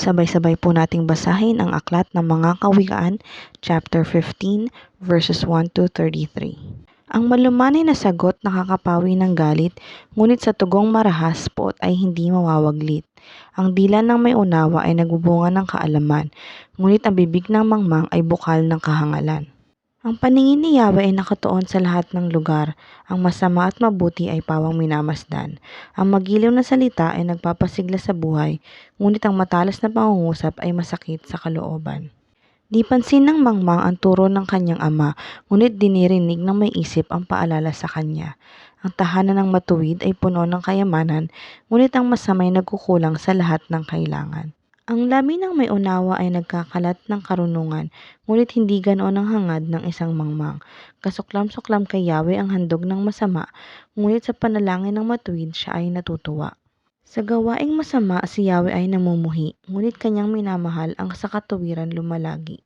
Sabay-sabay po nating basahin ang aklat ng mga kawikaan, chapter 15, verses 1 to 33. Ang malumanay na sagot nakakapawi ng galit, ngunit sa tugong marahas pot ay hindi mawawaglit. Ang dila ng may unawa ay nagbubunga ng kaalaman, ngunit ang bibig ng mangmang ay bukal ng kahangalan. Ang paningin ni Yahweh ay nakatuon sa lahat ng lugar. Ang masama at mabuti ay pawang minamasdan. Ang magiliw na salita ay nagpapasigla sa buhay, ngunit ang matalas na pangungusap ay masakit sa kalooban. Di pansin ng mangmang ang turo ng kanyang ama, ngunit dinirinig ng may isip ang paalala sa kanya. Ang tahanan ng matuwid ay puno ng kayamanan, ngunit ang masamay nagkukulang sa lahat ng kailangan. Ang labi ng may unawa ay nagkakalat ng karunungan, ngunit hindi ganoon ang hangad ng isang mangmang. Kasuklam-suklam kay Yahweh ang handog ng masama, ngunit sa panalangin ng matuwid siya ay natutuwa. Sa gawaing masama si Yahweh ay namumuhi, ngunit kanyang minamahal ang sa katuwiran lumalagi.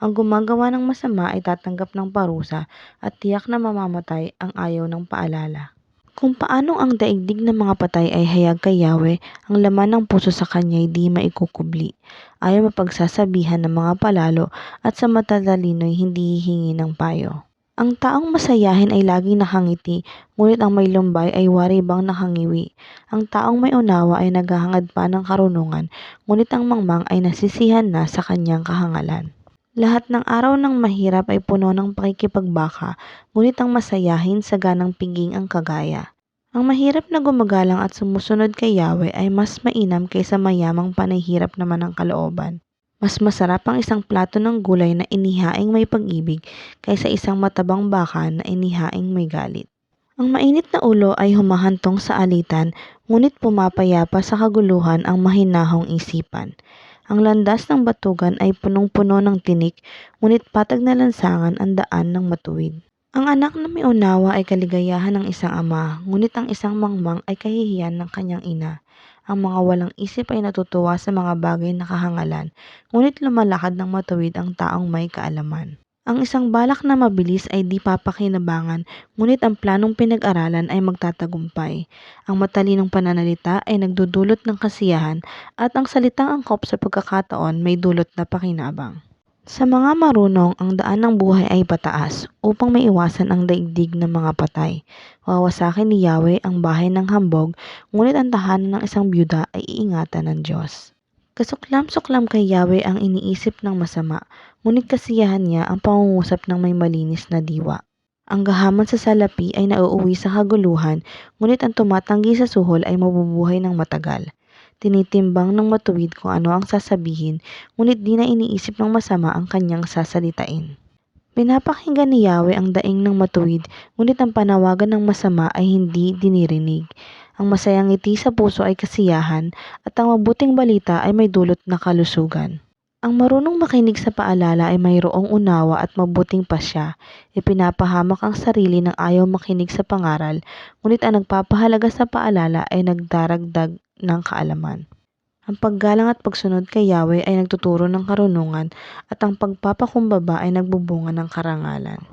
Ang gumagawa ng masama ay tatanggap ng parusa at tiyak na mamamatay ang ayaw ng paalala. Kung paanong ang daigdig ng mga patay ay hayag kay Yahweh, ang laman ng puso sa kanya ay di maikukubli. Ayaw mapagsasabihan ng mga palalo at sa matatalino'y hindi hihingi ng payo. Ang taong masayahin ay laging nakangiti, ngunit ang may lumbay ay wari bang nakangiwi. Ang taong may unawa ay naghahangad pa ng karunungan, ngunit ang mangmang ay nasisihan na sa kanyang kahangalan. Lahat ng araw ng mahirap ay puno ng pakikipagbaka, ngunit ang masayahin saganang piging ang kagaya. Ang mahirap na gumagalang at sumusunod kay Yahweh ay mas mainam kaysa mayamang panahirap naman ng kalooban. Mas masarap ang isang plato ng gulay na inihaing may pag-ibig kaysa isang matabang baka na inihaing may galit. Ang mainit na ulo ay humahantong sa alitan, ngunit pumapayapa sa kaguluhan ang mahinahong isipan. Ang landas ng batugan ay punong-puno ng tinik, ngunit patag na lansangan ang daan ng matuwid. Ang anak na may unawa ay kaligayahan ng isang ama, ngunit ang isang mangmang ay kahihiyan ng kanyang ina. Ang mga walang isip ay natutuwa sa mga bagay na kahangalan, ngunit lumalakad ng matuwid ang taong may kaalaman. Ang isang balak na mabilis ay di papakinabangan, ngunit ang planong pinag-aralan ay magtatagumpay. Ang matalinong pananalita ay nagdudulot ng kasiyahan at ang salitang angkop sa pagkakataon may dulot na pakinabang. Sa mga marunong, ang daan ng buhay ay pataas upang maiwasan ang daigdig ng mga patay. Wawasakin ni Yahweh ang bahay ng hambog, ngunit ang tahanan ng isang byuda ay iingatan ng Diyos. Kasuklam-suklam kay Yahweh ang iniisip ng masama, ngunit kasiyahan niya ang pangungusap ng may malinis na diwa. Ang gahaman sa salapi ay nauuwi sa kaguluhan, ngunit ang tumatanggi sa suhol ay mabubuhay ng matagal. Tinitimbang ng matuwid kung ano ang sasabihin, ngunit di na iniisip ng masama ang kanyang sasalitain. Pinapakinggan ni Yahweh ang daing ng matuwid, ngunit ang panawagan ng masama ay hindi dinirinig. Ang masayang ngiti sa puso ay kasiyahan, at ang mabuting balita ay may dulot na kalusugan. Ang marunong makinig sa paalala ay mayroong unawa at mabuting pasya. Ipinapahamak ang sarili ng ayaw makinig sa pangaral, ngunit ang nagpapahalaga sa paalala ay nagdaragdag ng kaalaman. Ang paggalang at pagsunod kay Yahweh ay nagtuturo ng karunungan, at ang pagpapakumbaba ay nagbubunga ng karangalan.